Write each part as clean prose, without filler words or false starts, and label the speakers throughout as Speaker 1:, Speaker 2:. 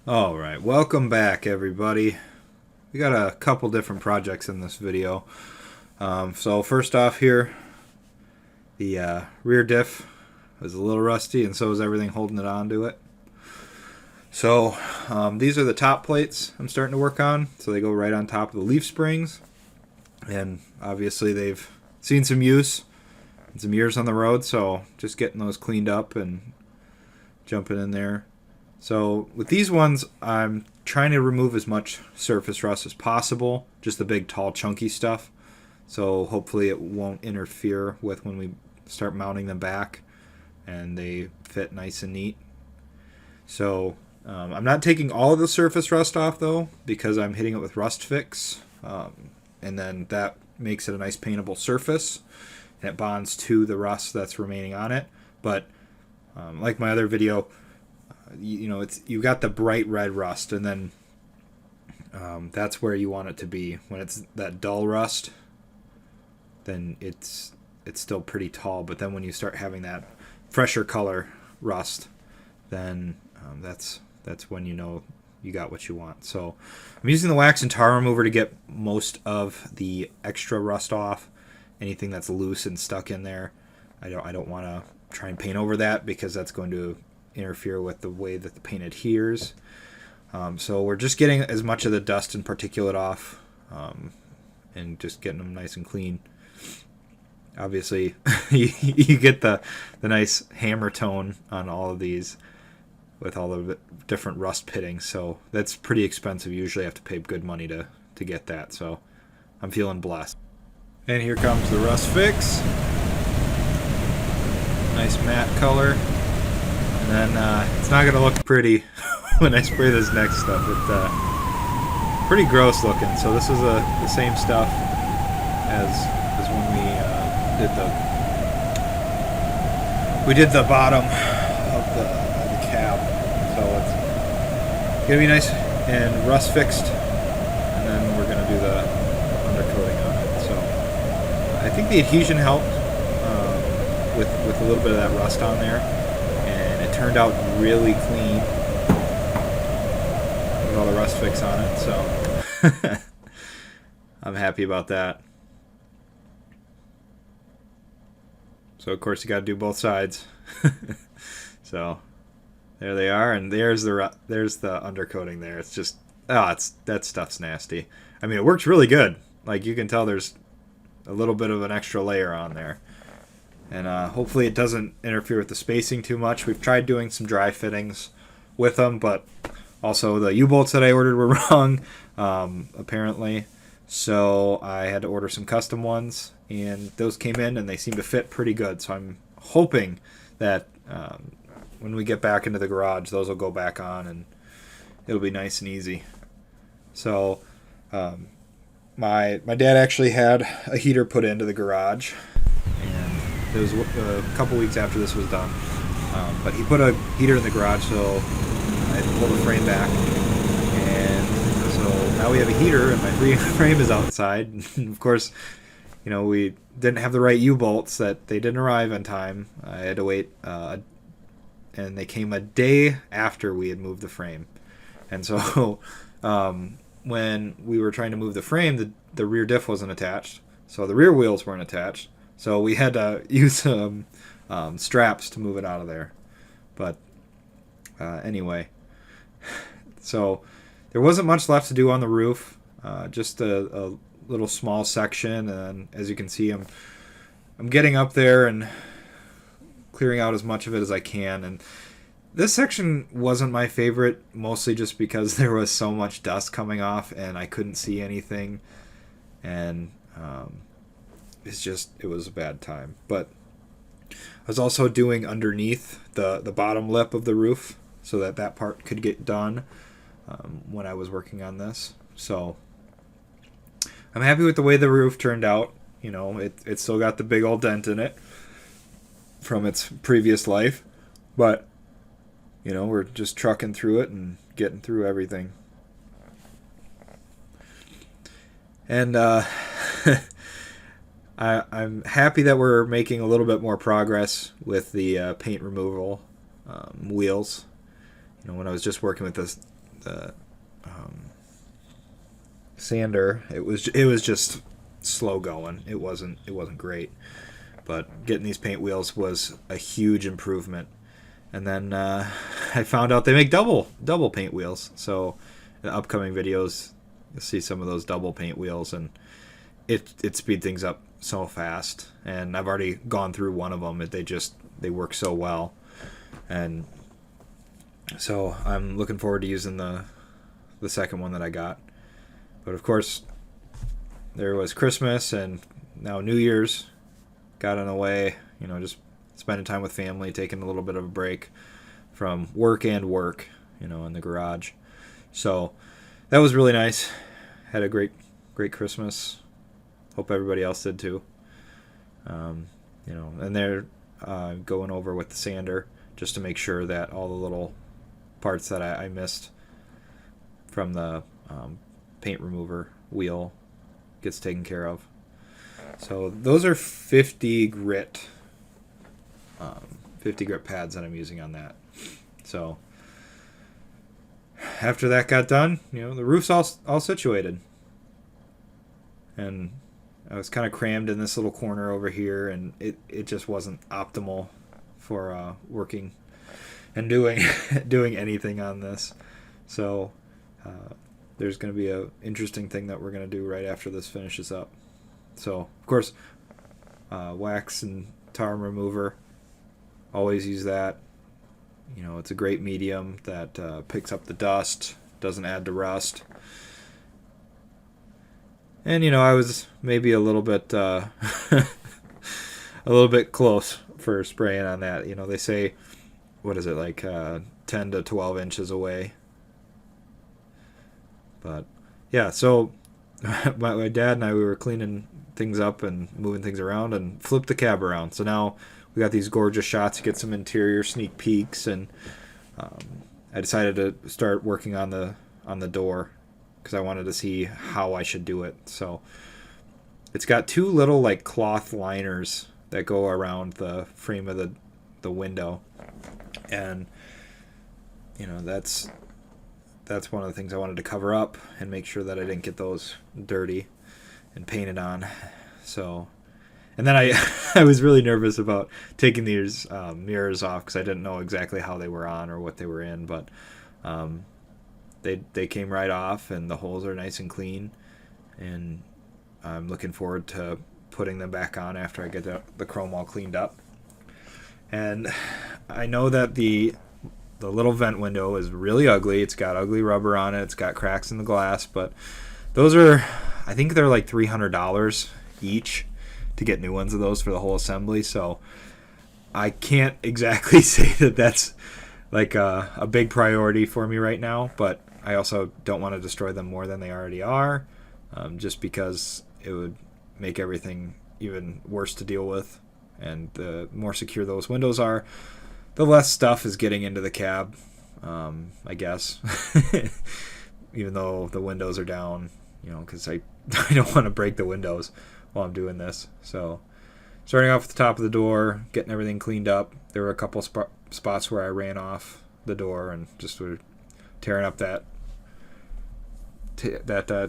Speaker 1: Alright, welcome back everybody. We got a couple different projects in this video. So first off here, the rear diff was a little rusty, and so is everything holding it onto it. So these are the top plates I'm starting to work on. So they go right on top of the leaf springs. And obviously they've seen some use and some years on the road, so just getting those cleaned up and jumping in there. So with these ones, I'm trying to remove as much surface rust as possible, just the big, tall, chunky stuff. So hopefully it won't interfere with when we start mounting them back and they fit nice and neat. So I'm not taking all of the surface rust off though, because I'm hitting it with Rust Fix, and then that makes it a nice paintable surface and it bonds to the rust that's remaining on it. But like my other video, you know, you got the bright red rust, and then that's where you want it to be. When it's that dull rust, then it's still pretty tall, but then when you start having that fresher color rust, then that's when you know you got what you want. So I'm using the wax and tar remover to get most of the extra rust off. Anything that's loose and stuck in there, I don't want to try and paint over that, because that's going to interfere with the way that the paint adheres. So we're just getting as much of the dust and particulate off, and just getting them nice and clean. Obviously you get the nice hammer tone on all of these with all the different rust pittings, so that's pretty expensive. Usually I have to pay good money to get that, so I'm feeling blessed. And here comes the Rust Fix. Nice matte color. And then it's not going to look pretty when I spray this next stuff. It's pretty gross looking. So this is the same stuff as when we did the bottom of the cab. So it's going to be nice and rust fixed. And then we're going to do the undercoating on it. So I think the adhesion helped with a little bit of that rust on there. Turned out really clean with all the rust fix on it, so I'm happy about that. So of course you got to do both sides. So there they are, and there's the undercoating there. It's just that stuff's nasty. I mean, it works really good. Like, you can tell there's a little bit of an extra layer on there. And hopefully it doesn't interfere with the spacing too much. We've tried doing some dry fittings with them, but also the U-bolts that I ordered were wrong, apparently. So I had to order some custom ones, and those came in and they seem to fit pretty good. So I'm hoping that when we get back into the garage, those will go back on and it'll be nice and easy. So my dad actually had a heater put into the garage. It was a couple weeks after this was done, but he put a heater in the garage, so I pulled the frame back, and so now we have a heater, and my frame is outside. And of course, you know, we didn't have the right U-bolts, that they didn't arrive on time. I had to wait, and they came a day after we had moved the frame. And so when we were trying to move the frame, the rear diff wasn't attached, so the rear wheels weren't attached. So we had to use some straps to move it out of there. But anyway, so there wasn't much left to do on the roof. Just a little small section, and as you can see, I'm getting up there and clearing out as much of it as I can. And this section wasn't my favorite, mostly just because there was so much dust coming off and I couldn't see anything. And it was a bad time. But I was also doing underneath the bottom lip of the roof, so that part could get done when I was working on this. So I'm happy with the way the roof turned out. You know, it still got the big old dent in it from its previous life, but you know, we're just trucking through it and getting through everything. And I'm happy that we're making a little bit more progress with the paint removal wheels. You know, when I was just working with the sander, it was just slow going. It wasn't great, but getting these paint wheels was a huge improvement. And then I found out they make double paint wheels. So in the upcoming videos, you'll see some of those double paint wheels, and it speed things up so fast. And I've already gone through one of them. They work so well, and so I'm looking forward to using the second one that I got. But of course, there was Christmas and now New Year's got in the way. Just spending time with family, taking a little bit of a break from work in the garage. So that was really nice. Had a great Christmas. Hope everybody else did too. And they're going over with the sander just to make sure that all the little parts that I missed from the paint remover wheel gets taken care of. So those are 50 grit pads that I'm using on that. So after that got done, the roof's all situated, and I was kind of crammed in this little corner over here, and it just wasn't optimal for working and doing anything on this. So there's going to be a interesting thing that we're going to do right after this finishes up. So of course, wax and tar remover, always use that. It's a great medium that picks up the dust, doesn't add to rust. And I was maybe a little bit a little bit close for spraying on that. They say, what is it, like 10 to 12 inches away. But yeah, so my dad and I, we were cleaning things up and moving things around and flipped the cab around. So now we got these gorgeous shots to get some interior sneak peeks, and I decided to start working on the door because I wanted to see how I should do it. So it's got two little like cloth liners that go around the frame of the window, and that's one of the things I wanted to cover up and make sure that I didn't get those dirty and painted on. So, and then I was really nervous about taking these mirrors off because I didn't know exactly how they were on or what they were in, but they came right off, and the holes are nice and clean, and I'm looking forward to putting them back on after I get the chrome all cleaned up. And I know that the little vent window is really ugly. It's got ugly rubber on it. It's got cracks in the glass, but those are, I think they're like $300 each to get new ones of those for the whole assembly. So I can't exactly say that that's like a big priority for me right now, but I also don't want to destroy them more than they already are, just because it would make everything even worse to deal with. And the more secure those windows are, the less stuff is getting into the cab, I guess. Even though the windows are down, because I don't want to break the windows while I'm doing this. So starting off at the top of the door, getting everything cleaned up. There were a couple spots where I ran off the door and just were tearing up that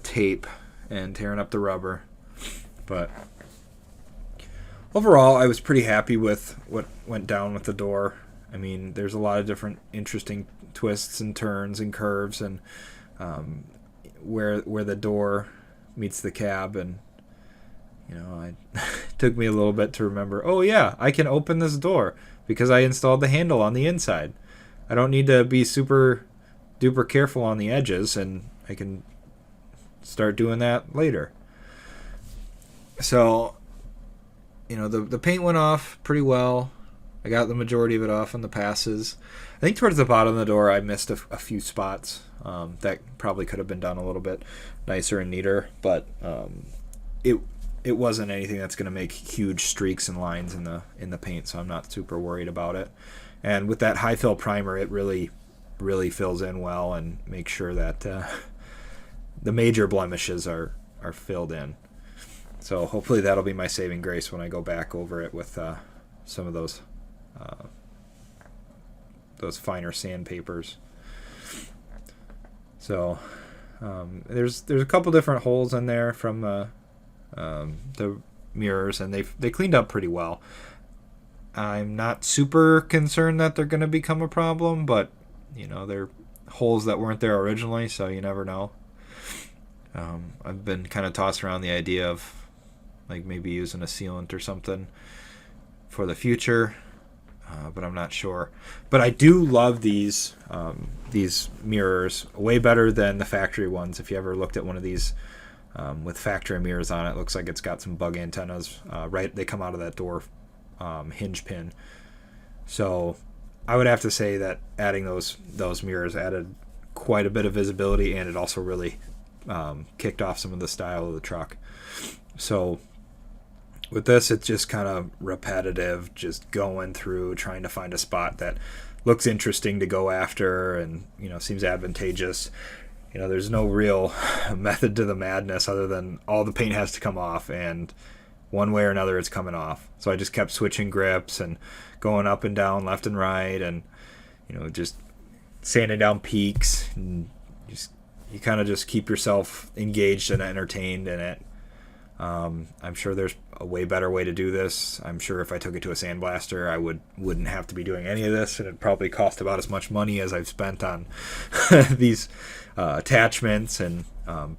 Speaker 1: tape and tearing up the rubber. But overall, I was pretty happy with what went down with the door. I mean, there's a lot of different interesting twists and turns and curves, and where the door meets the cab, and it took me a little bit to remember, oh yeah, I can open this door because I installed the handle on the inside. I don't need to be super duper careful on the edges, and I can start doing that later. So the paint went off pretty well. I got the majority of it off on the passes. I think towards the bottom of the door I missed a few spots that probably could have been done a little bit nicer and neater, but it wasn't anything that's going to make huge streaks and lines in the paint, so I'm not super worried about it. And with that high fill primer, it really fills in well and makes sure that the major blemishes are filled in. So hopefully that'll be my saving grace when I go back over it with some of those finer sandpapers. So there's a couple different holes in there from the mirrors, and they cleaned up pretty well. I'm not super concerned that they're going to become a problem, but they're holes that weren't there originally, so you never know. I've been kind of tossing around the idea of like maybe using a sealant or something for the future, but I'm not sure. But I do love these mirrors way better than the factory ones. If you ever looked at one of these with factory mirrors on it, looks like it's got some bug antennas. Right, they come out of that door hinge pin. So I would have to say that adding those mirrors added quite a bit of visibility, and it also really kicked off some of the style of the truck. So with this, it's just kind of repetitive, just going through, trying to find a spot that looks interesting to go after and, seems advantageous. There's no real method to the madness other than all the paint has to come off, and one way or another it's coming off. So I just kept switching grips and going up and down, left and right, and, just sanding down peaks, and you kind of just keep yourself engaged and entertained in it. I'm sure there's a way better way to do this. I'm sure if I took it to a sandblaster, I wouldn't have to be doing any of this, and it'd probably cost about as much money as I've spent on these attachments and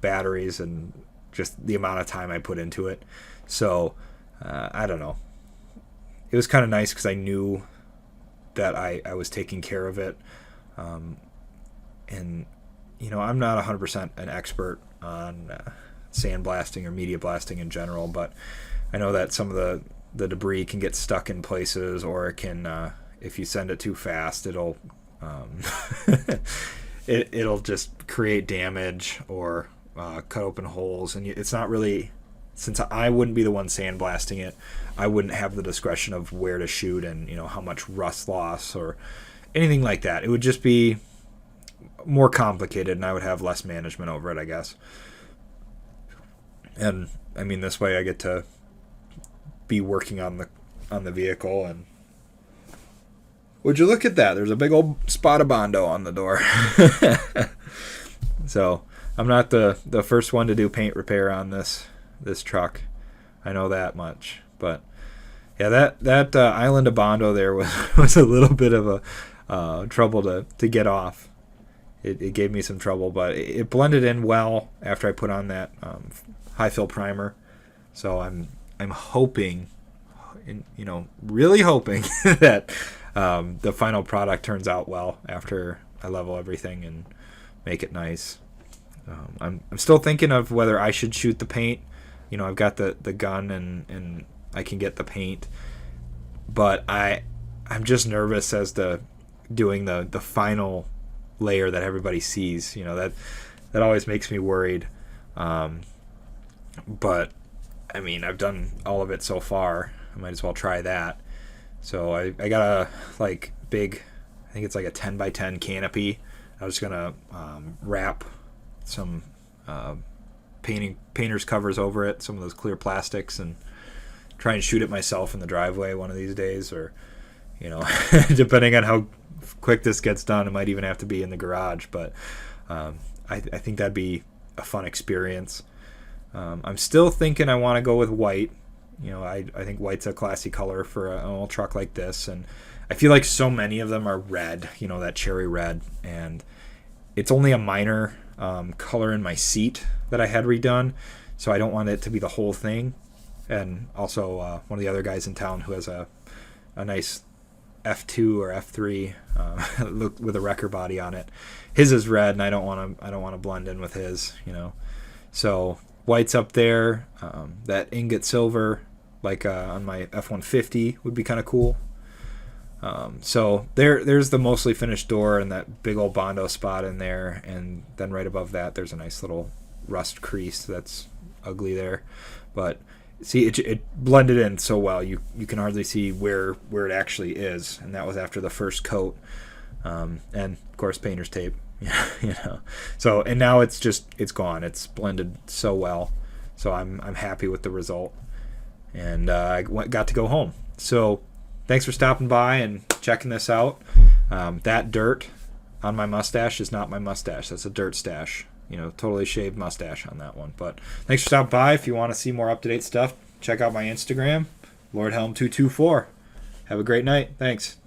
Speaker 1: batteries and just the amount of time I put into it. So I don't know. It was kind of nice because I knew that I was taking care of it. And I'm not 100% an expert on sandblasting or media blasting in general, but I know that some of the debris can get stuck in places, or it can, if you send it too fast, it'll it'll just create damage or cut open holes. And it's not really, since I wouldn't be the one sandblasting it, I wouldn't have the discretion of where to shoot and how much rust loss or anything like that. It would just be more complicated, and I would have less management over it, I guess. And I mean, this way I get to be working on the vehicle. And would you look at that? There's a big old spot of Bondo on the door. So I'm not the first one to do paint repair on this truck. I know that much. But yeah, that island of Bondo there was a little bit of a trouble to get off. It gave me some trouble, but it blended in well after I put on that high fill primer. So I'm hoping, really hoping that the final product turns out well after I level everything and make it nice. I'm still thinking of whether I should shoot the paint. I've got the gun and I can get the paint, but I'm just nervous as to doing the final layer that everybody sees. That always makes me worried. But I mean, I've done all of it so far. I might as well try that. So I got a big, I think it's like a 10 by 10 canopy. I was gonna wrap some painter's covers over it, some of those clear plastics, and try and shoot it myself in the driveway one of these days, or depending on how quick this gets done, it might even have to be in the garage. But I think that'd be a fun experience. I'm still thinking I want to go with white. I think white's a classy color for an old truck like this, and I feel like so many of them are red, that cherry red, and it's only a minor color in my seat that I had redone, so I don't want it to be the whole thing. And also one of the other guys in town who has a nice F2 or F3 look with a wrecker body on it, his is red, and I don't want to blend in with his. So white's up there. That ingot silver, like on my F-150, would be kind of cool. So there's the mostly finished door and that big old Bondo spot in there, and then right above that there's a nice little rust crease that's ugly there. But see, it blended in so well, you can hardly see where it actually is, and that was after the first coat. And of course painter's tape. So, and now it's gone. It's blended so well, so I'm happy with the result, and I got to go home. So thanks for stopping by and checking this out. That dirt on my mustache is not my mustache. That's a dirt stash. You know, totally shaved mustache on that one. But thanks for stopping by. If you want to see more up-to-date stuff, check out my Instagram, LordHelm224. Have a great night. Thanks.